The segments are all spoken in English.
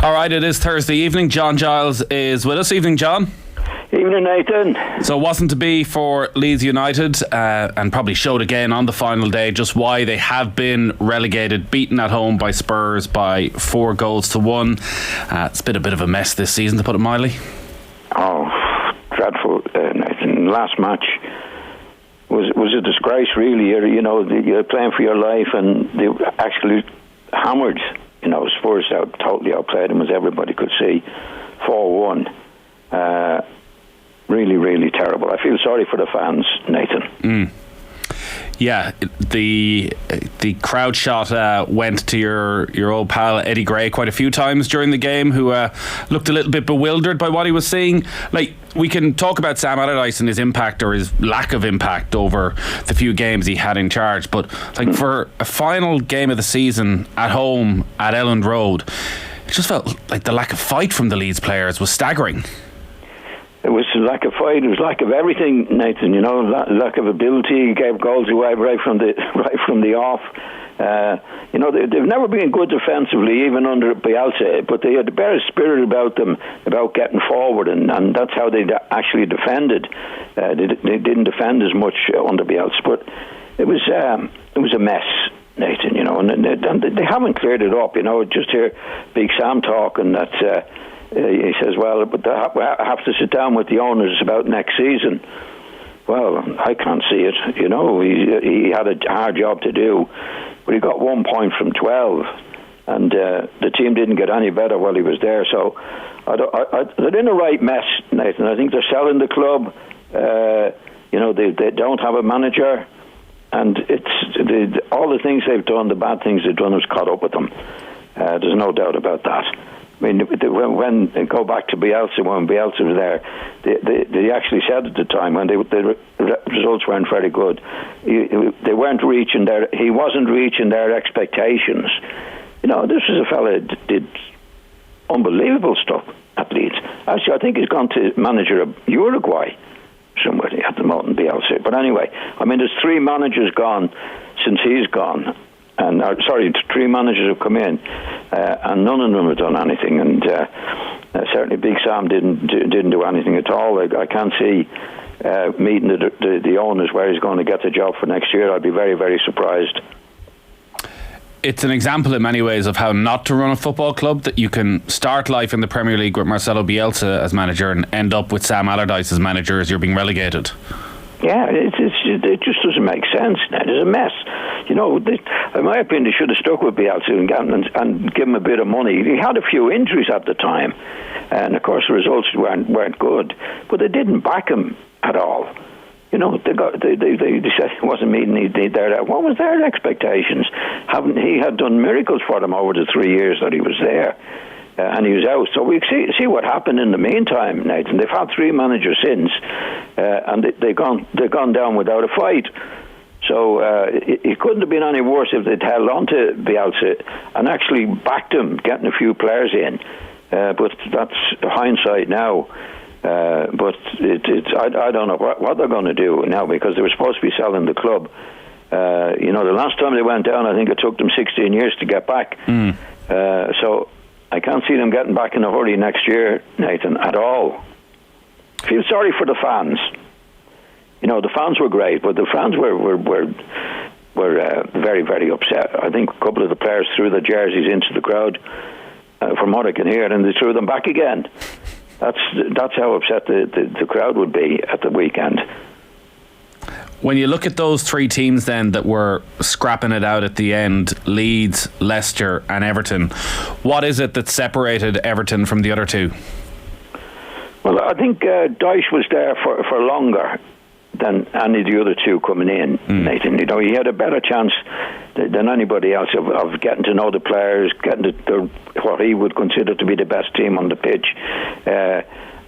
All right, it is Thursday evening. John Giles is with us. Evening, John. Evening, Nathan. So it wasn't to be for Leeds United, and probably showed again on the final day just why they have been relegated, beaten at home by Spurs by 4-1. It's been a bit of a mess this season, to put it mildly. Oh, dreadful, Nathan. Last match was a disgrace, really. You're playing for your life, and they actually hammered. Spurs totally outplayed them, as everybody could see. 4-1. Really, really terrible. I feel sorry for the fans, Nathan. Yeah, the crowd shot went to your old pal Eddie Gray quite a few times during the game, who looked a little bit bewildered by what he was seeing. Like, we can talk about Sam Allardyce and his impact or his lack of impact over the few games he had in charge, but for a final game of the season at home at Elland Road, it just felt like the lack of fight from the Leeds players was staggering. It was lack of fight. It was lack of everything, Nathan. Lack of ability. Gave goals away right from the off. They've never been good defensively, even under Bielsa. But they had a better spirit about them, about getting forward, and that's how they actually defended. They didn't defend as much under Bielsa, but it was a mess, Nathan. And they haven't cleared it up. Just hear Big Sam talking that. He says, well, but I have to sit down with the owners about next season. Well, I can't see it. He had a hard job to do, but he got 1 point from 12, and the team didn't get any better while he was there. So they're in a right mess, Nathan. I think they're selling the club. They don't have a manager, and all the things they've done, the bad things they've done, has caught up with them. There's no doubt about that. I mean, when they go back to Bielsa, when Bielsa was there, they actually said at the time when the results weren't very good, they weren't reaching he wasn't reaching their expectations. This is a fella that did unbelievable stuff at Leeds. Actually, I think he's gone to manager of Uruguay somewhere at the moment, Bielsa. But anyway, there's 3 managers gone since he's gone. And 3 managers have come in, and none of them have done anything. And certainly, Big Sam didn't do anything at all. I can't see meeting the owners where he's going to get the job for next year. I'd be very, very surprised. It's an example in many ways of how not to run a football club, that you can start life in the Premier League with Marcelo Bielsa as manager and end up with Sam Allardyce as manager as you're being relegated. Yeah, it just doesn't make sense. It's a mess. In my opinion, they should have stuck with Bielsa and give him a bit of money. He had a few injuries at the time, and of course the results weren't good. But they didn't back him at all. They said he wasn't meeting their. What was their expectations? He had done miracles for them over the 3 years that he was there. And he was out. So we see what happened in the meantime, Nathan. They've had 3 managers since, and they've gone down without a fight. So it couldn't have been any worse if they'd held on to Bielsa and actually backed him, getting a few players in. But that's hindsight now. But I don't know what they're going to do now, because they were supposed to be selling the club. The last time they went down, I think it took them 16 years to get back. So I can't see them getting back in a hurry next year, Nathan, at all. I feel sorry for the fans. The fans were great, but the fans were very, very upset. I think a couple of the players threw their jerseys into the crowd, from what I can hear, and they threw them back again. That's how upset the crowd would be at the weekend. When you look at those 3 teams then that were scrapping it out at the end, Leeds, Leicester and Everton, what is it that separated Everton from the other 2? Well, I think Dyche was there for longer than any of the other 2 coming in, Nathan. He had a better chance than anybody else of getting to know the players, getting to what he would consider to be the best team on the pitch.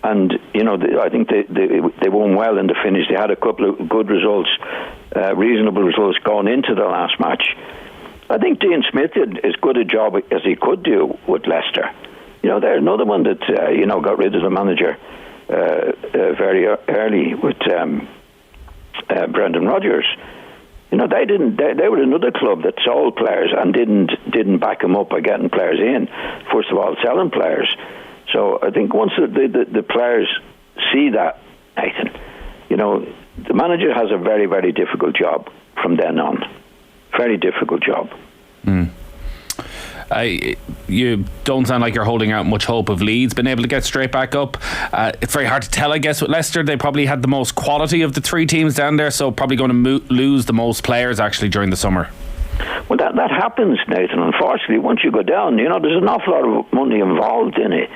And I think they won well in the finish. They had a couple of good results, reasonable results going into the last match. I think Dean Smith did as good a job as he could do with Leicester. They're another one that got rid of the manager very early with Brendan Rodgers. You know, they were another club that sold players and didn't back them up by getting players in. First of all, selling players. So I think once the players see that, Nathan, you know, the manager has a very, very difficult job from then on. Very difficult job. You don't sound like you're holding out much hope of Leeds being able to get straight back up. It's very hard to tell, I guess, with Leicester. They probably had the most quality of the three teams down there, so probably going to lose the most players actually during the summer. Well, that happens, Nathan. Unfortunately, once you go down, you know, there's an awful lot of money involved in it,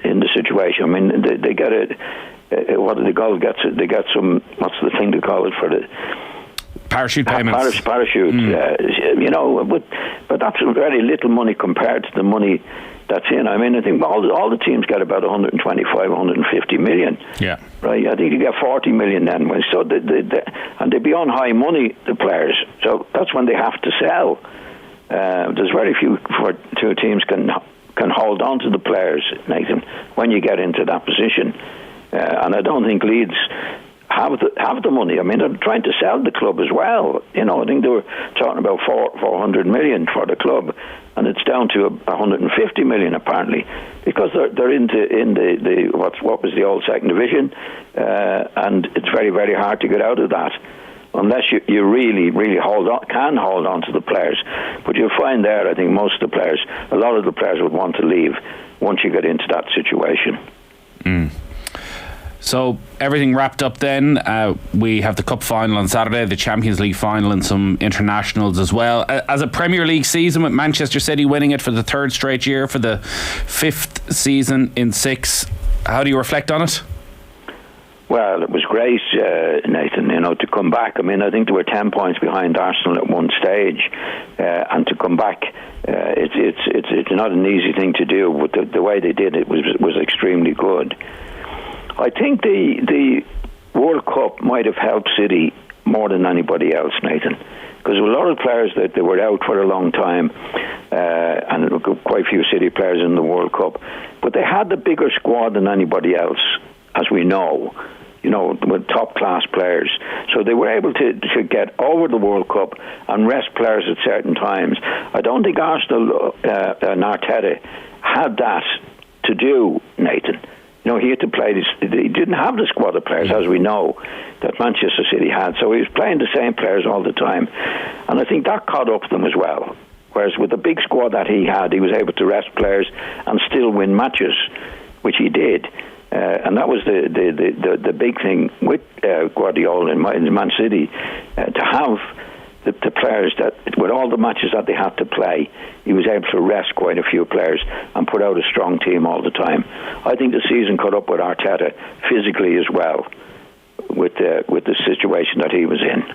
in the situation. I mean, they get what do they call it? They get some, what's the thing they call it for the parachute payments. Parachute, you know, but that's very little money compared to the money that's in. I mean, I think all the teams get about 125, 150 million. Yeah. Right. I think you get 40 million then. So and they be on high money, the players. So that's when they have to sell. There's very few two teams can hold on to the players, Nathan, when you get into that position. And I don't think Leeds have the money. I mean, they're trying to sell the club as well. You know, I think they were talking about 400 million for the club, and it's down to 150 million apparently, because they're in the what was the old second division, and it's very, very hard to get out of that unless you really, really can hold on to the players. But you'll find there, I think a lot of the players would want to leave once you get into that situation. So everything wrapped up then. We have the Cup final on Saturday, the Champions League final, and some internationals as well. As a Premier League season, with Manchester City winning it for the third straight year, for the fifth season in 6, how do you reflect on it? Well, it was great, Nathan, you know, to come back. I mean, I think they were 10 points behind Arsenal at one stage, and to come back, it's not an easy thing to do, but the way they did it was extremely good. I think the World Cup might have helped City more than anybody else, Nathan, because a lot of players that they were out for a long time, and quite a few City players in the World Cup, but they had the bigger squad than anybody else, as we know, you know, with top-class players. So they were able to get over the World Cup and rest players at certain times. I don't think Arsenal and Arteta had that to do, Nathan. You know, he had to play this. He didn't have the squad of players, as we know, that Manchester City had. So he was playing the same players all the time. And I think that caught up to them as well. Whereas with the big squad that he had, he was able to rest players and still win matches, which he did. And that was the big thing with Guardiola in Man City, to have the players that, with all the matches that they had to play, he was able to rest quite a few players and put out a strong team all the time. I think the season caught up with Arteta physically as well, with the situation that he was in.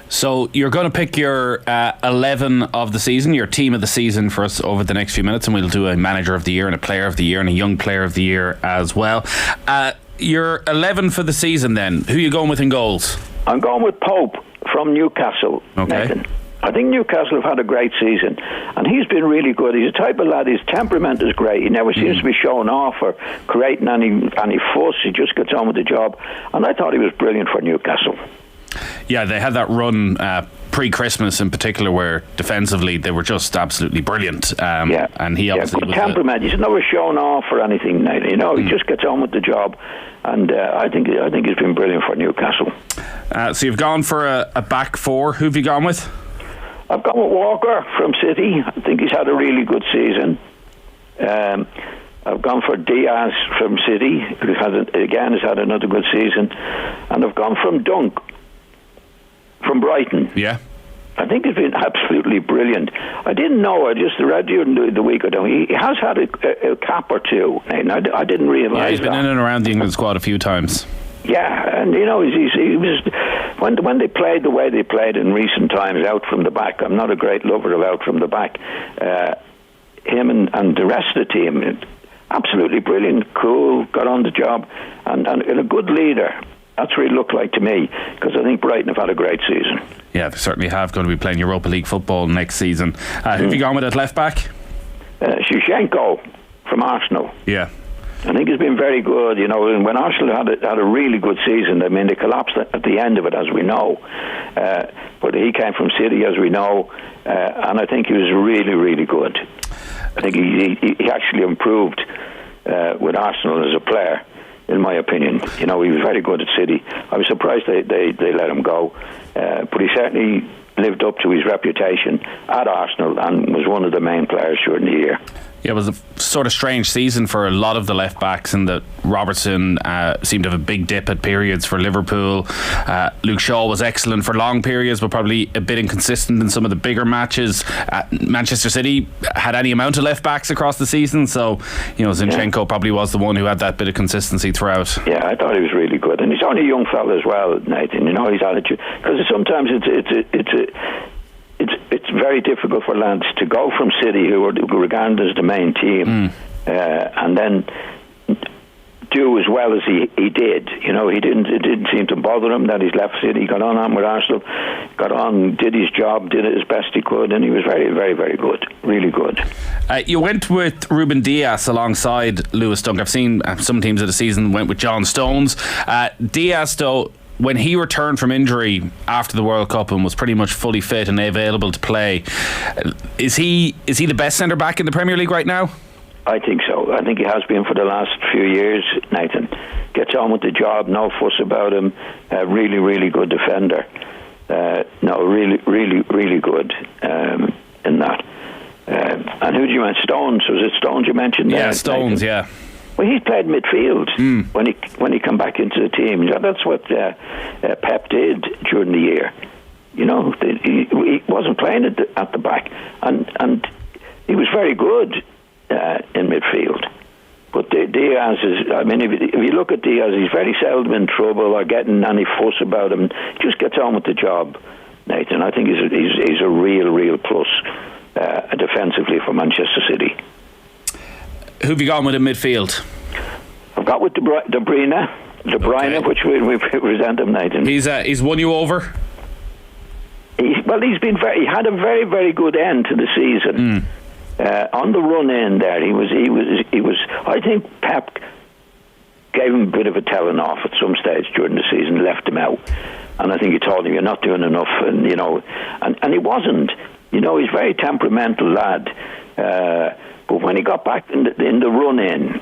So you're going to pick your 11 of the season, your team of the season for us over the next few minutes, and we'll do a manager of the year and a player of the year and a young player of the year as well. Your 11 for the season then, who are you going with in goals? I'm going with Pope from Newcastle, okay. Nathan. I think Newcastle have had a great season, and he's been really good. He's a type of lad, his temperament is great. He never seems to be showing off or creating any fuss. He just gets on with the job, and I thought he was brilliant for Newcastle. Yeah, they had that run pre-Christmas in particular where defensively they were just absolutely brilliant. And he obviously was temperament. He's never shown off or anything. You know, he just gets on with the job, and I think he's been brilliant for Newcastle. So you've gone for a back four. Who have you gone with? I've gone with Walker from City. I think he's had a really good season. I've gone for Diaz from City, who has had another good season, and I've gone from Dunk from Brighton. Yeah, I think he's been absolutely brilliant. I didn't know. I just read during the week or two. He has had a cap or two, and I didn't realise. Yeah, he's been in and around the England squad a few times. Yeah, and you know, he was when they played the way they played in recent times, out from the back. I'm not a great lover of out from the back. Him and the rest of the team, absolutely brilliant, cool, got on the job, and a good leader. That's what he looked like to me, because I think Brighton have had a great season. Yeah, they certainly have. Going to be playing Europa League football next season. Who have you gone with at left back? Shevchenko from Arsenal. Yeah. I think he's been very good. You know, when Arsenal had a really good season, I mean, they collapsed at the end of it, as we know. But he came from City, as we know, and I think he was really, really good. I think he actually improved with Arsenal as a player, in my opinion. You know, he was very good at City. I was surprised they let him go, but he certainly lived up to his reputation at Arsenal and was one of the main players during the year. Yeah, it was a sort of strange season for a lot of the left backs, in that Robertson seemed to have a big dip at periods for Liverpool. Luke Shaw was excellent for long periods, but probably a bit inconsistent in some of the bigger matches. Manchester City had any amount of left backs across the season, so Zinchenko probably was the one who had that bit of consistency throughout. Yeah, I thought he was really good, and he's only a young fella as well, Nathan. You know, his attitude, because sometimes it's very difficult for lads to go from City, who are regarded as the main team, and then do as well as he did. You know, it didn't seem to bother him that he's left City. He got on with Arsenal, got on, did his job, did it as best he could, and he was very, very, very good, really good. You went with Ruben Dias alongside Lewis Dunk. I've seen some teams of the season went with John Stones. Dias, though, when he returned from injury after the World Cup and was pretty much fully fit and available to play, is he the best centre back in the Premier League right now? I think so. I think he has been for the last few years, Nathan. Gets on with the job, no fuss about him. Really, really good defender. Really, really, really good in that. And who did you mention? Stones. Was it Stones you mentioned? Yeah, Stones, Nathan? Yeah. Well, he played midfield when he come back into the team. That's what Pep did during the year. You know, he wasn't playing at the back, and he was very good in midfield. But Diaz is, I mean, if you look at Diaz, he's very seldom in trouble or getting any fuss about him. He just gets on with the job, Nathan. I think he's a real plus defensively for Manchester City. Who have you gone with in midfield? I've got with De Bruyne, okay. Which we represent him, Nathan. He's won you over? He had a very, very good end to the season. On the run in there, he was. I think Pep gave him a bit of a telling off at some stage during the season, left him out, and I think he told him, "You're not doing enough," and and he wasn't. You know, he's a very temperamental lad. But when he got back in the run in,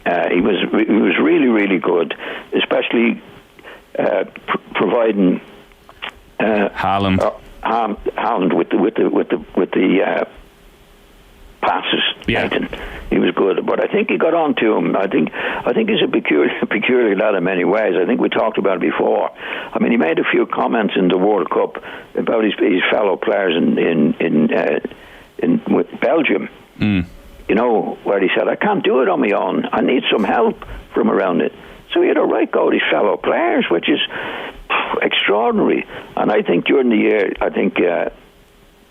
he was really, really good, especially providing Haaland with the passes. Yeah. Nathan. He was good, but I think he got on to him. I think he's a peculiar lad in many ways. I think we talked about it before. I mean, he made a few comments in the World Cup about his fellow players in with Belgium. You know, where he said, "I can't do it on my own. I need some help from around it." So he had a right go at his fellow players, which is extraordinary. And I think during the year,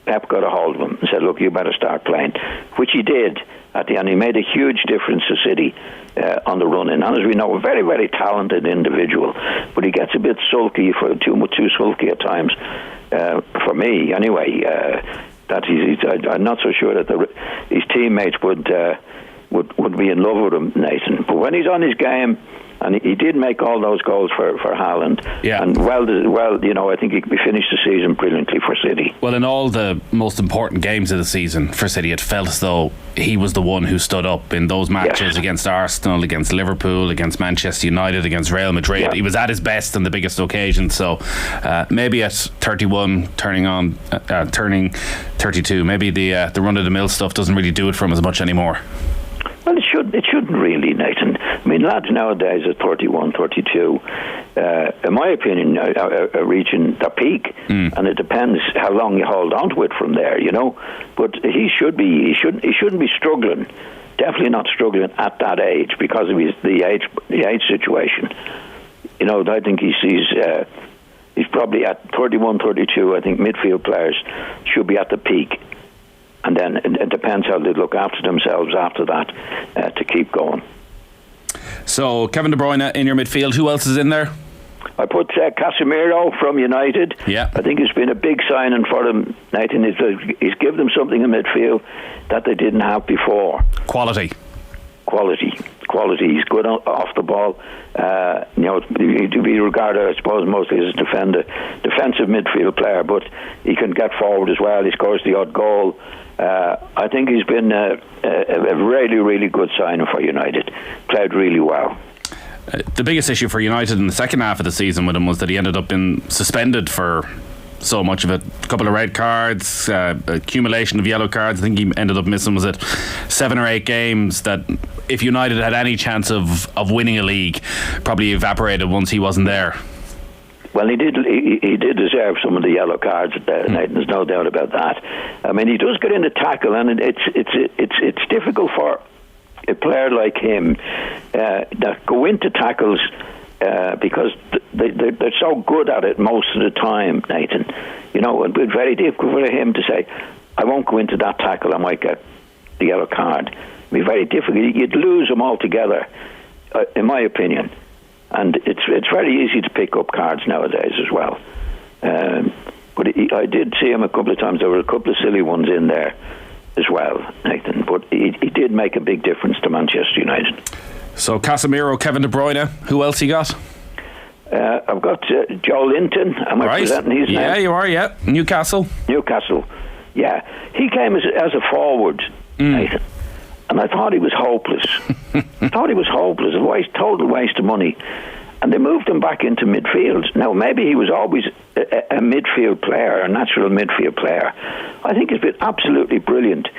Pep got a hold of him and said, "Look, you better start playing," which he did at the end. He made a huge difference to City on the run-in. And as we know, a very, very talented individual, but he gets a bit sulky, too sulky at times, for me anyway. I'm not so sure that his teammates would be in love with him, Nathan. But when he's on his game, and he did make all those goals for Haaland, yeah. And I think he finished the season brilliantly for City. Well, in all the most important games of the season for City, it felt as though he was the one who stood up in those matches against Arsenal, against Liverpool, against Manchester United, against Real Madrid. Yeah. He was at his best on the biggest occasions. So maybe at 31, turning 32, maybe the run-of-the-mill stuff doesn't really do it for him as much anymore. Well, it shouldn't really, Nathan. I mean, lads nowadays at 31, 32, in my opinion, are reaching the peak, and it depends how long you hold on to it from there, you know. But he shouldn't be struggling. Definitely not struggling at that age because of the age situation. You know, I think he's probably at 31, 32. I think midfield players should be at the peak. And then it depends how they look after themselves after that to keep going. So, Kevin De Bruyne in your midfield. Who else is in there? I put Casemiro from United. Yeah. I think it's been a big signing for them, Nathan. He's given them something in midfield that they didn't have before. Quality. quality. He's good off the ball. To be regarded, I suppose, mostly as a defensive midfield player, but he can get forward as well. He scores the odd goal. I think he's been a really, really good signing for United. Played really well. The biggest issue for United in the second half of the season with him was that he ended up being suspended for so much of it. A couple of red cards, accumulation of yellow cards. I think he ended up missing, was it 7 or 8 games that if United had any chance of winning a league, probably evaporated once he wasn't there. Well, he did deserve some of the yellow cards. There's no doubt about that. I mean, he does get in the tackle, and it's difficult for a player like him that go into tackles because they're so good at it most of the time, Nathan. It'd be very difficult for him to say, I won't go into that tackle, I might get the yellow card. It'd be very difficult. You'd lose him altogether, in my opinion. And it's very easy to pick up cards nowadays as well. But I did see him a couple of times. There were a couple of silly ones in there as well, Nathan. But he did make a big difference to Manchester United. So Casemiro, Kevin De Bruyne. Who else you got? I've got Joe Linton. Am I presenting his name? Yeah, you are, yeah. Newcastle. Yeah. He came as a forward, Nathan. And I thought he was hopeless. A total waste of money. And they moved him back into midfield. Now, maybe he was always a midfield player, a natural midfield player. I think he's been absolutely brilliant.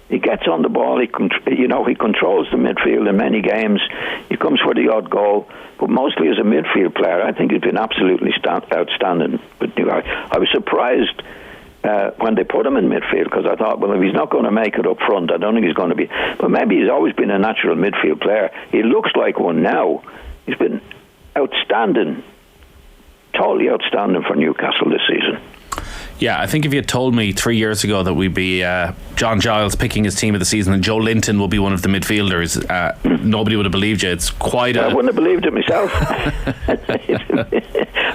He gets on the ball. He controls the midfield in many games. He comes for the odd goal. But mostly as a midfield player, I think he's been absolutely outstanding. But I was surprised when they put him in midfield, because I thought, well, if he's not going to make it up front, I don't think he's going to be. But maybe he's always been a natural midfield player. He looks like one now. He's been outstanding, totally outstanding for Newcastle this season. Yeah, I think if you had told me 3 years ago that we'd be John Giles picking his team of the season and Joe Linton will be one of the midfielders, nobody would have believed you. It's quite I wouldn't have believed it myself.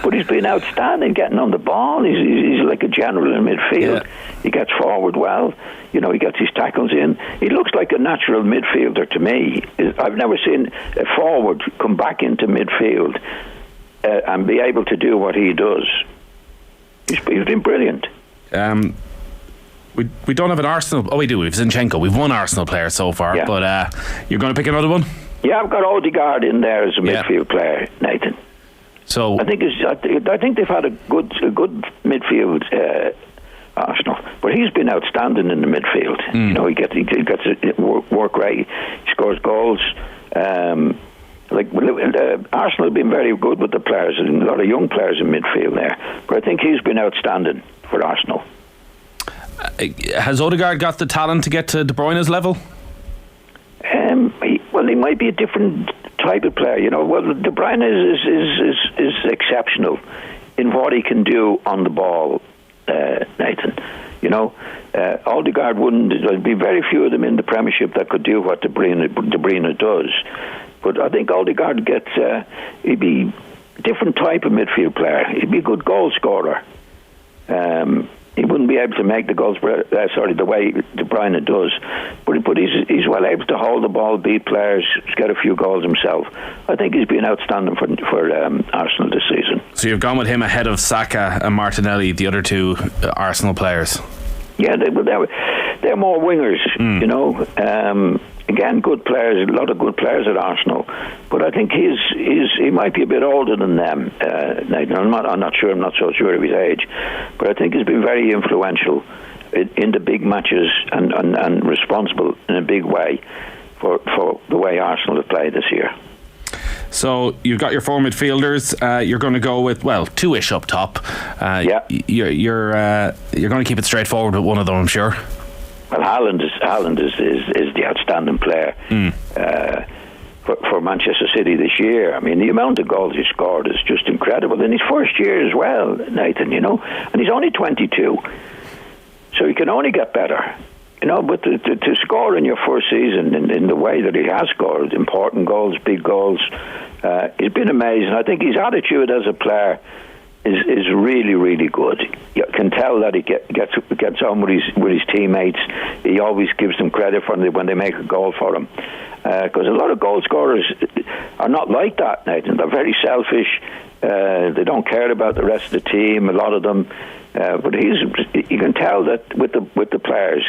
But he's been outstanding getting on the ball. He's like a general in midfield. Yeah. He gets forward well. He gets his tackles in. He looks like a natural midfielder to me. I've never seen a forward come back into midfield and be able to do what he does. He's been brilliant. We don't have an Arsenal. Oh, we do. We've Zinchenko. We've one Arsenal player so far. Yeah. But you're going to pick another one? Yeah, I've got Odegaard in there as a midfield player, Nathan. So I think they've had a good midfield, Arsenal. But he's been outstanding in the midfield. He gets a work rate. He scores goals. Arsenal have been very good with the players, and a lot of young players in midfield there. But I think he's been outstanding for Arsenal. Has Odegaard got the talent to get to De Bruyne's level? He might be a different type of player. Well, De Bruyne is exceptional in what he can do on the ball, Nathan. Odegaard wouldn't. There'd be very few of them in the Premiership that could do what De Bruyne does. But I think Odegaard he'd be a different type of midfield player. He'd be a good goal scorer. He wouldn't be able to make the goals, the way De Bruyne does. But he's well able to hold the ball, beat players, get a few goals himself. I think he's been outstanding for Arsenal this season. So you've gone with him ahead of Saka and Martinelli, the other two Arsenal players? Yeah, they're more wingers, Again, good players, a lot of good players at Arsenal, but I think he might be a bit older than them. I'm not sure. I'm not so sure of his age, but I think he's been very influential in the big matches and responsible in a big way for the way Arsenal have played this year. So you've got your four midfielders. You're going to go with two-ish up top. Yeah. You're going to keep it straightforward with one of them, I'm sure. Well, Haaland is the outstanding player for Manchester City this year. I mean, the amount of goals he scored is just incredible. In his first year as well, Nathan, and he's only 22, so he can only get better. But to score in your first season in the way that he has scored, important goals, big goals, it's been amazing. I think his attitude as a player is really, really good. You can tell that he gets on with his teammates. He always gives them credit when they make a goal for him. Because a lot of goal scorers are not like that, Nathan. They're very selfish. They don't care about the rest of the team, a lot of them. But you can tell that with the players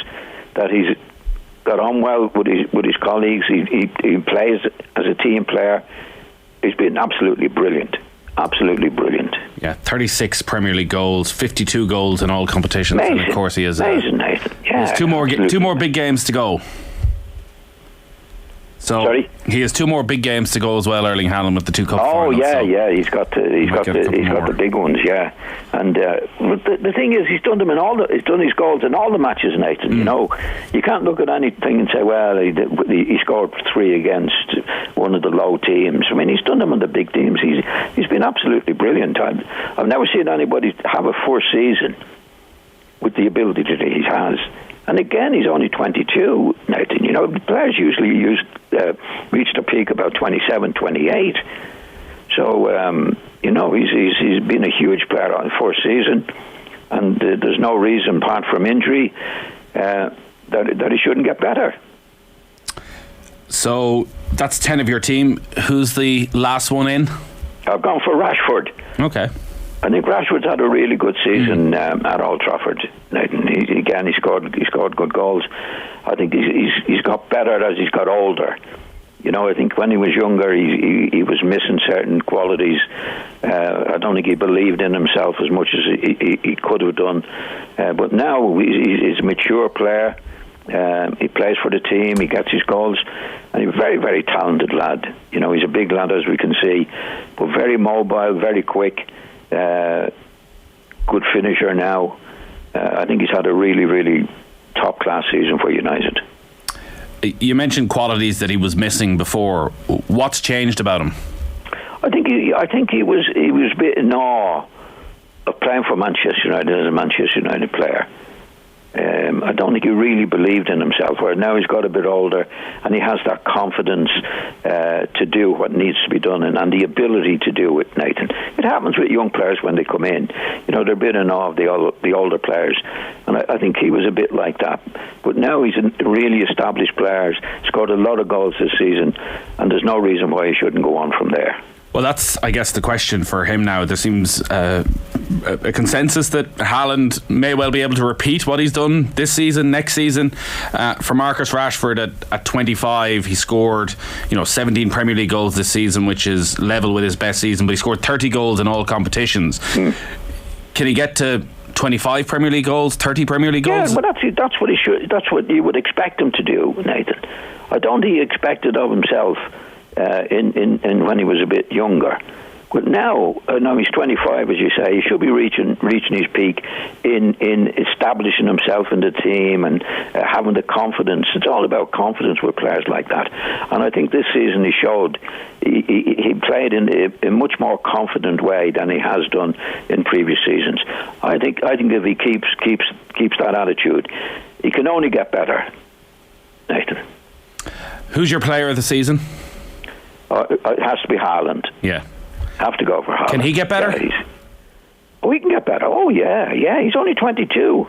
that he's got on well with his colleagues. He plays as a team player. He's been absolutely brilliant. Absolutely brilliant. Yeah, 36 Premier League goals, 52 goals in all competitions. Amazing. And of course he has Nathan. Yeah, two more big games to go. So Sorry? He has two more big games to go as well, Erling Haaland, with the two cup finals. Yeah, he's got the big ones, yeah. And but the thing is, he's done them he's done his goals in all the matches, Nathan. You know, you can't look at anything and say, well, he scored 3 against one of the low teams. I mean, he's done them on the big teams. He's been absolutely brilliant. I've never seen anybody have a first season with the ability that he has. And again, he's only 22, Nathan. You know, the players usually reach the peak about 27, 28. So, you know, he's been a huge player on the first season. And there's no reason, apart from injury, that he shouldn't get better. So, that's 10 of your team. Who's the last one in? I've gone for Rashford. Okay. I think Rashford's had a really good season at Old Trafford. Nathan, he scored good goals. I think he's got better as he's got older. You know, I think when he was younger, he was missing certain qualities. I don't think he believed in himself as much as he could have done. But now he's a mature player. He plays for the team. He gets his goals, and he's a very, very talented lad. You know, he's a big lad, as we can see, but very mobile, very quick. Good finisher now. I think he's had a really, really top class season for United. You mentioned qualities that he was missing before. What's changed about him? I think he was a bit in awe of playing for Manchester United as a Manchester United player. I don't think he really believed in himself, where now he's got a bit older and he has that confidence to do what needs to be done and the ability to do it, Nathan. It happens with young players when they come in. You know, they're a bit in awe of the older players, and I think he was a bit like that. But now he's a really established player, scored a lot of goals this season, and there's no reason why he shouldn't go on from there. Well, that's, I guess, the question for him now. There seems a consensus that Haaland may well be able to repeat what he's done this season, next season. For Marcus Rashford at 25, he scored 17 Premier League goals this season, which is level with his best season, but he scored 30 goals in all competitions. Can he get to 25 Premier League goals, 30 Premier League goals? Yeah, but that's what he should. That's what you would expect him to do, Nathan. I don't think he expected of himself in when he was a bit younger. But now he's 25, as you say. He should be reaching his peak in establishing himself in the team and having the confidence. It's all about confidence with players like that. And I think this season he showed he played in a much more confident way than he has done in previous seasons. I think if he keeps that attitude, he can only get better, Nathan. Who's your player of the season? It has to be Haaland. Yeah. Have to go for Haaland. Can he get better? Yeah, he can get better. Oh, yeah. He's only 22.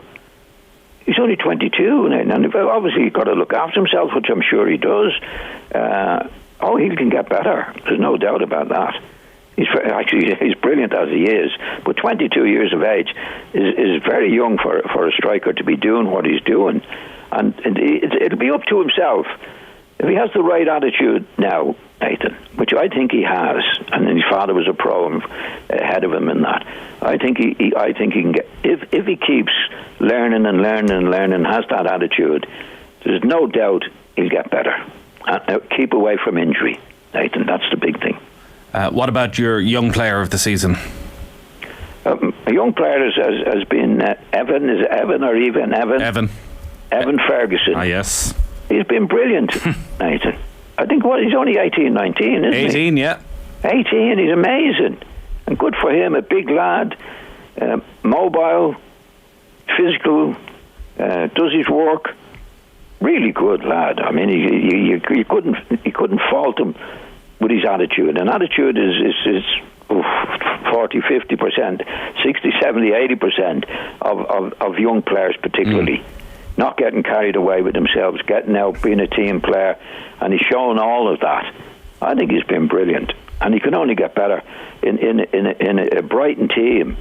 He's only 22. And obviously he's got to look after himself, which I'm sure he does. He can get better. There's no doubt about that. He's brilliant as he is. But 22 years of age is very young for a striker to be doing what he's doing. And it'll be up to himself. If he has the right attitude now, Nathan, which I think he has, and his father was a pro ahead of him in that, I think he can get. If he keeps learning and has that attitude, there's no doubt he'll get better. Keep away from injury, Nathan. That's the big thing. What about your young player of the season? A young player has been Evan. Is it Evan or even Evan? Evan Ferguson. Ah, yes. He's been brilliant, Nathan. I think he's only 18, 19, isn't he? 18, yeah. 18, he's amazing. And good for him, a big lad, mobile, physical, does his work. Really good lad. I mean, you couldn't fault him with his attitude. And attitude is 40, 50%, 60, 70, 80% of young players particularly. Not getting carried away with themselves, getting out, being a team player, and he's shown all of that. I think he's been brilliant, and he can only get better in a Brighton team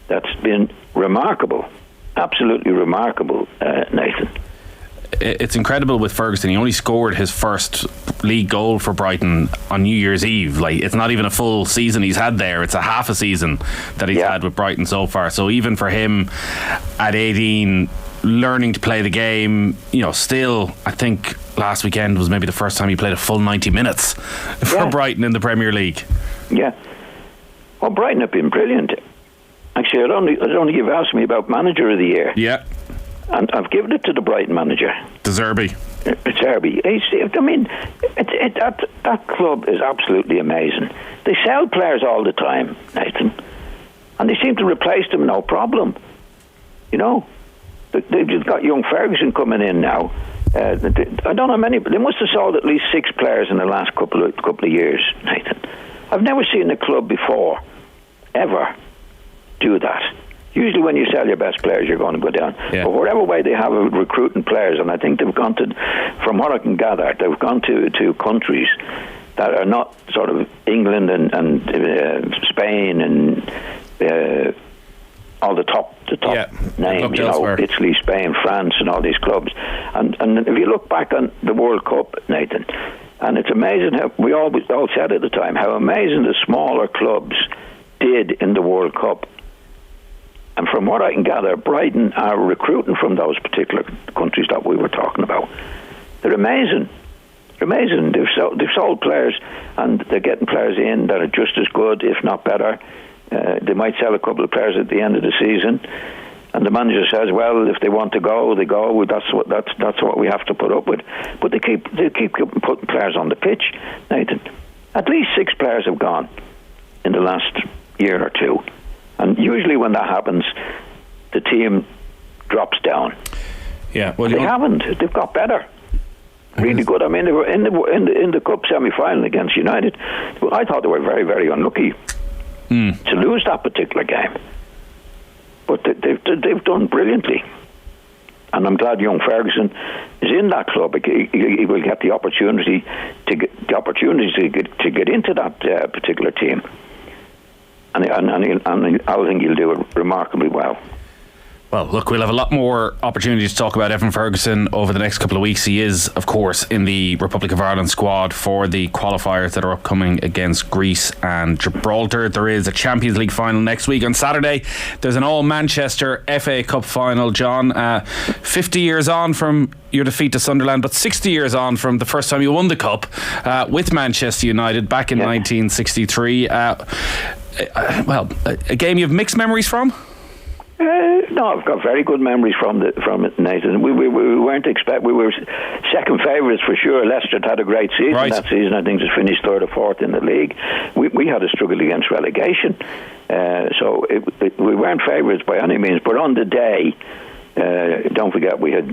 that's been remarkable, absolutely remarkable, Nathan. It's incredible with Ferguson. He only scored his first league goal for Brighton on New Year's Eve. Like, it's not even a full season he's had there. It's a half a season that he's had with Brighton so far. So even for him at 18, learning to play the game, still, I think last weekend was maybe the first time he played a full 90 minutes for Brighton in the Premier League. Yeah. Well, Brighton have been brilliant. Actually, I'd only you've asked me about manager of the year. Yeah. And I've given it to the Brighton manager. De Zerbi. I mean, that club is absolutely amazing. They sell players all the time, Nathan, and they seem to replace them no problem. They've just got young Ferguson coming in now. I don't know how many, but they must have sold at least 6 players in the last couple of years, Nathan. I've never seen a club before, ever, do that. Usually when you sell your best players, you're going to go down. Yeah. But whatever way they have of recruiting players, and I think they've gone to, from what I can gather, they've gone to countries that are not sort of England and Spain and all the top names, Italy, Spain, France, and all these clubs. And if you look back on the World Cup, Nathan, and it's amazing how we all said at the time how amazing the smaller clubs did in the World Cup. And from what I can gather, Brighton are recruiting from those particular countries that we were talking about. They're amazing. They're amazing. They've sold players, and they're getting players in that are just as good, if not better. They might sell a couple of players at the end of the season, and the manager says, "Well, if they want to go, they go. Well, that's what we have to put up with." But they keep putting players on the pitch, Nathan. At least 6 players have gone in the last year or two. And usually when that happens, the team drops down. Yeah, well, they haven't. They've got better. Really good. I mean, they were in the cup semi-final against United. I thought they were very, very unlucky to lose that particular game. But they've done brilliantly. And I'm glad young Ferguson is in that club. He will get the opportunity to get into that particular team. And I think he'll do it remarkably well. Well, look, we'll have a lot more opportunities to talk about Evan Ferguson over the next couple of weeks. He is, of course, in the Republic of Ireland squad for the qualifiers that are upcoming against Greece and Gibraltar. There is a Champions League final next week on Saturday. There's an all-Manchester FA Cup final, John. 50 years on from your defeat to Sunderland, but 60 years on from the first time you won the Cup with Manchester United back in 1963. Well, a game you have mixed memories from? No, I've got very good memories from it, Nathan. We weren't we were second favourites for sure. Leicester had a great season that season. I think just finished 3rd or 4th in the league. We had a struggle against relegation, so we weren't favourites by any means. But on the day, don't forget we had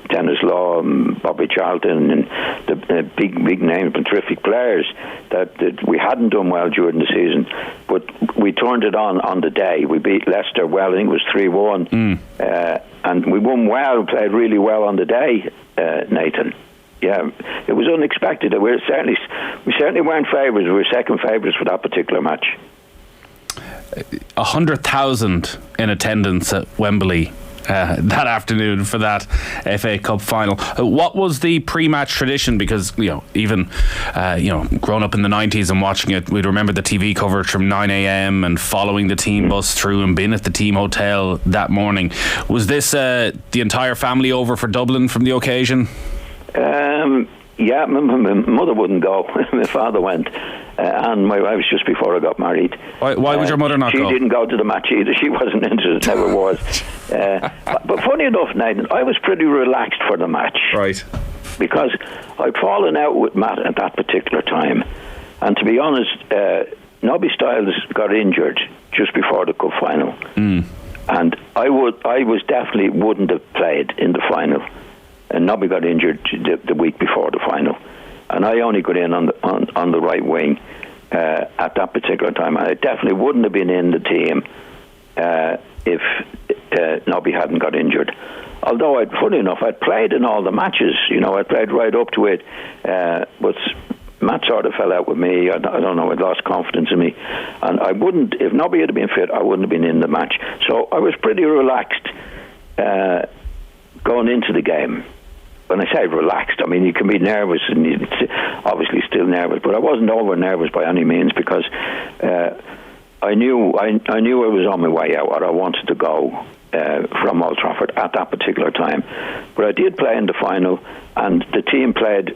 Dennis Law and Bobby Charlton and the big names and terrific players that we hadn't done well during the season, but we turned it on the day. We beat Leicester well. I think it was 3-1, and we won well, played really well on the day, Nathan. Yeah, it was unexpected. We certainly weren't favourites. We were second favourites for that particular match. 100,000 in attendance at Wembley that afternoon for that FA Cup final. What was the pre-match tradition? Because even growing up in the 90s and watching it, we'd remember the TV coverage from 9 a.m. and following the team bus through and being at the team hotel that morning. Was this the entire family over for Dublin from the occasion? Yeah, my mother wouldn't go. My father went, and my wife was just before I got married. Why would your mother not go? She didn't go to the match either. She wasn't interested, never was. But funny enough, Nathan, I was pretty relaxed for the match. Right. Because I'd fallen out with Matt at that particular time. And to be honest, Nobby Stiles got injured just before the cup final. And I definitely wouldn't have played in the final. And Nobby got injured the week before the final, and I only got in on the right wing. at that particular time. I definitely wouldn't have been in the team if Nobby hadn't got injured. Although, funny enough, I'd played in all the matches. I played right up to it, but Matt sort of fell out with me. I don't know, he'd lost confidence in me. And I wouldn't, if Nobby had been fit, I wouldn't have been in the match. So I was pretty relaxed going into the game. When I say relaxed, I mean, you can be nervous, and you're obviously still nervous, but I wasn't over nervous by any means, because I knew I was on my way out, or I wanted to go from Old Trafford at that particular time. But I did play in the final, and the team played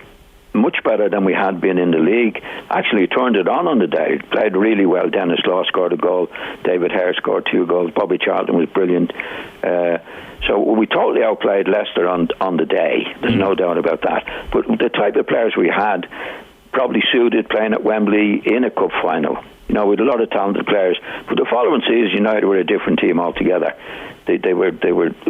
much better than we had been in the league. Actually turned it on the day. Played really well. Dennis Law scored a goal. David Hare scored 2 goals. Bobby Charlton was brilliant. So we totally outplayed Leicester on the day. There's no doubt about that. But the type of players we had probably suited playing at Wembley in a cup final. With a lot of talented players. But the following season, United were a different team altogether. They were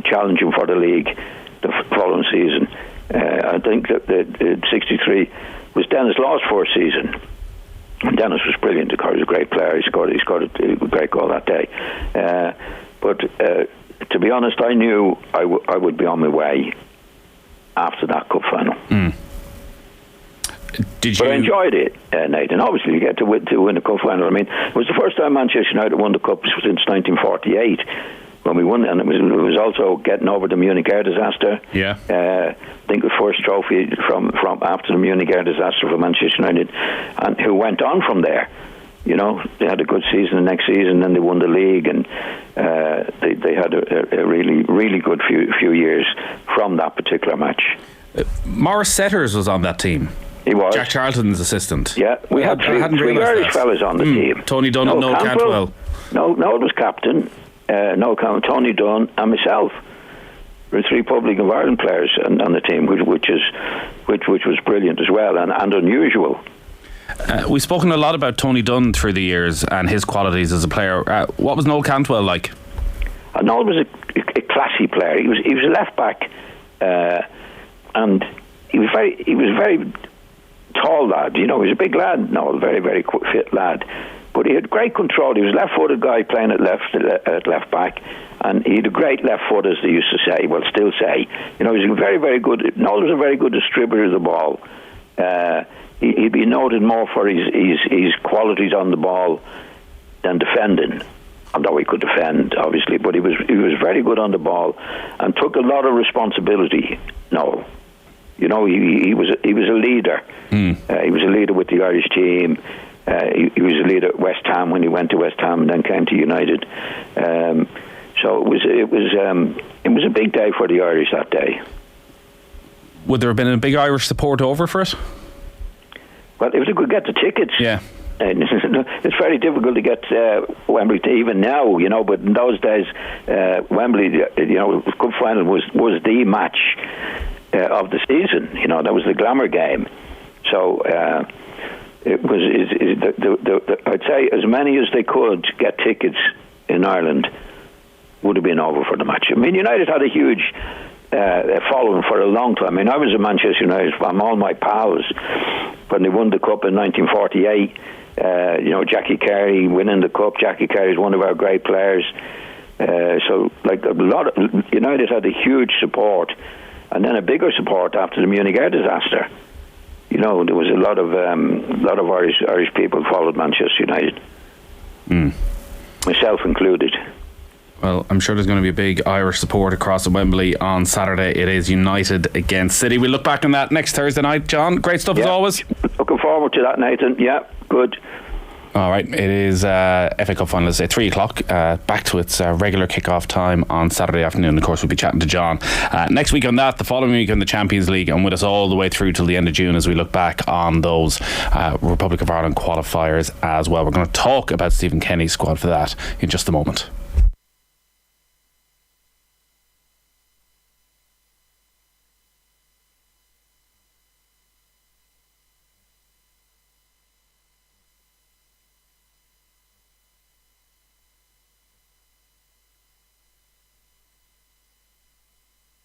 challenging for the league the following season. I think that the 63 was Dennis Law's first season. And Dennis was brilliant. He was a great player. He scored a great goal that day. But to be honest, I knew I would be on my way after that cup final. But I enjoyed it, Nathan. Obviously, you get to win a cup final. I mean, it was the first time Manchester United won the cup since 1948. When we won, and it was also getting over the Munich air disaster. Yeah. I think the first trophy from after the Munich air disaster for Manchester United, and who went on from there. They had a good season the next season, then they won the league, and they had a really, really good few years from that particular match. Maurice Setters was on that team. He was. Jack Charlton's assistant. Yeah, we had three Irish fellas on the team. Tony Dunn and Noel Cantwell. No, it was captain. Tony Dunn and myself. There were 3 Republic of Ireland players on the team, which was brilliant as well, and unusual. We've spoken a lot about Tony Dunn through the years and his qualities as a player. What was Noel Cantwell like? Noel was a classy player. He was a left back, and he was very tall lad. He was a big lad. Noel, very, very fit lad. But he had great control. He was a left-footed guy playing at left back, and he had a great left foot, as they used to say. Well, still say. He was very, very good. Noel was a very good distributor of the ball. He'd be noted more for his qualities on the ball than defending. Although he could defend, obviously, but he was very good on the ball and took a lot of responsibility. Noel. He was a leader. He was a leader with the Irish team. He was a leader at West Ham when he went to West Ham and then came to United. So it was a big day for the Irish that day. Would there have been a big Irish support over for it? Well, if they could get the tickets. Yeah. It's very difficult to get Wembley to even now, but in those days, Wembley, the Cup final was the match of the season. That was the glamour game. So it was. I'd say as many as they could get tickets in Ireland would have been over for the match. I mean, United had a huge following for a long time. I mean, I was a Manchester United fan. All my pals, when they won the cup in 1948, Jackie Carey winning the cup. Jackie Carey is one of our great players. So, like a lot of United had a huge support, and then a bigger support after the Munich air disaster. There was a lot of Irish people followed Manchester United, myself included. Well, I'm sure there's going to be a big Irish support across at Wembley on Saturday. It is United against City. We'll look back on that next Thursday night. John, great stuff as always. Looking forward to that, Nathan. Yeah, good. All right, it is FA Cup final at 3 o'clock. Back to its regular kick-off time on Saturday afternoon. Of course, we'll be chatting to John next week on that, the following week on the Champions League, and with us all the way through till the end of June as we look back on those Republic of Ireland qualifiers as well. We're going to talk about Stephen Kenny's squad for that in just a moment.